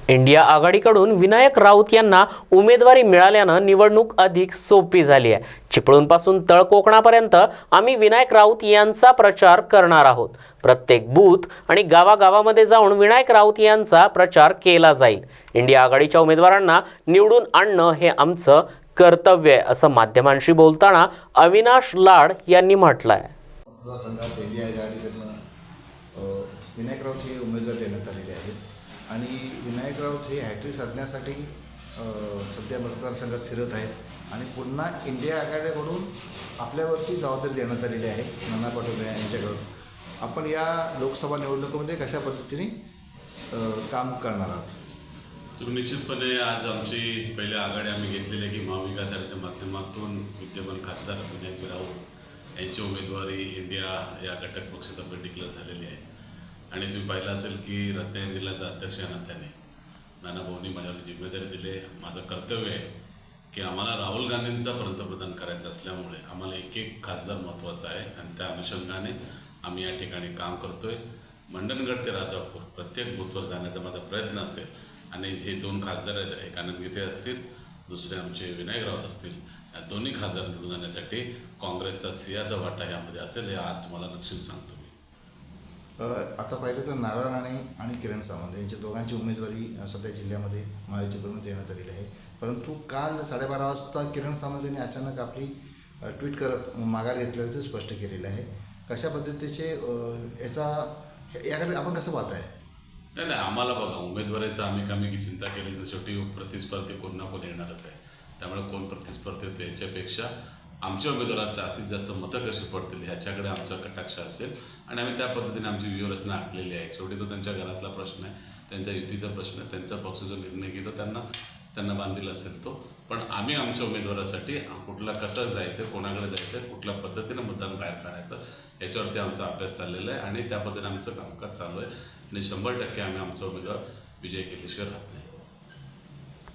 India आघाडीकडून विनायक राऊत यांना उमेदवारी मिळाल्यानं निवडणूक अधिक सोपी झाली आहे। चिपळूणपासून तळ कोकणापर्यंत आम्ही विनायक राऊत यांचा प्रचार करणार आहोत। प्रत्येक बूथ आणि गावागावामध्ये जाऊन विनायक राऊत यांचा प्रचार केला जाईल। इंडिया आघाडीच्या उमेदवारांना निवडून आणणं हे आमचं कर्तव्य आहे, असं माध्यमांशी बोलताना अविनाश लाड यांनी म्हटलं आहे। मतदारसंघात इंडिया आघाडीकडून विनायक राऊत हे उमेदवार देण्यात आलेले आहेत आणि विनायक राऊत हे हॅट्रिक साधण्यासाठी सध्या मतदारसंघात फिरत आहेत आणि पुन्हा इंडिया आघाडीकडून आपल्यावरती जबाबदारी देण्यात आलेली आहे नाना पटोले यांच्याकडून। आपण या लोकसभा निवडणुकीमध्ये कशा पद्धतीने काम करणार आहात? तुम्ही निश्चितपणे आज आमची पहिली आघाडी आम्ही घेतलेली आहे की महाविकास आघाडीच्या माध्यमातून विद्यमान खासदार विनायक राऊत यांची उमेदवारी इंडिया या घटक पक्षातर्फे डिक्लेअर झालेली आहे। आणि तुम्ही पाहिलं असेल की रत्नागिरी जिल्ह्याचा अध्यक्ष या नात्याने नानाभाऊंनी माझ्यावर जिम्मेदारी दिली। माझं कर्तव्य आहे की आम्हाला राहुल गांधींचा पंतप्रधान करायचं असल्यामुळे आम्हाला एक एक खासदार महत्त्वाचा आहे आणि त्या अनुषंगाने आम्ही या ठिकाणी काम करतोय। मंडणगड ते राजापूर प्रत्येक बूथवर जाण्याचा माझा प्रयत्न असेल आणि हे दोन खासदार आहेत, एक आनंद गीते असतील, दुसरे आमचे विनायक राऊत असतील, या दोन्ही खासदार निवडून आणण्यासाठी काँग्रेसचा सिंहाचा वाटा यामध्ये असेल हे आज तुम्हाला नक्कीच सांगतो मी। आता पाहिलं तर नारायण राणे आणि किरण सावंत यांच्या दोघांची उमेदवारी सध्या जिल्ह्यामध्ये महायुतीकडून देण्यात आलेली आहे, परंतु काल 12:30 वाजता किरण सावंत यांनी अचानक आपली ट्विट करत माघार घेतल्याचं स्पष्ट केलेलं आहे। कशा पद्धतीचे याकडे आपण कसं पाहताय? नाही, आम्हाला बघा उमेदवारीचं आम्ही कमी की चिंता केली तर शेवटी प्रतिस्पर्धी कोण ना कोण येणारच आहे। त्यामुळे कोण प्रतिस्पर्धी होते याच्यापेक्षा आमच्या उमेदवारात जास्तीत जास्त मतं कशी पडतील ह्याच्याकडे आमचा कटाक्ष असेल आणि आम्ही त्या पद्धतीने आमची व्यूहरचना आखलेली आहे। शेवटी तो त्यांच्या घरातला प्रश्न आहे, त्यांच्या युतीचा प्रश्न आहे, त्यांचा पक्ष जो निर्णय घेतो त्यांना बांधील असेल तो। पण आम्ही आमच्या उमेदवारासाठी कुठला कसं जायचं, कोणाकडे जायचं, कुठल्या पद्धतीनं मतदान बाहेर काढायचं याच्यावरती आमचा अभ्यास चाललेला आहे आणि त्या पद्धतीने आमचं कामकाज चालू आहे आणि 100% आम्ही आमचा उमेदवार विजय केल्याशिवाय राहत नाही।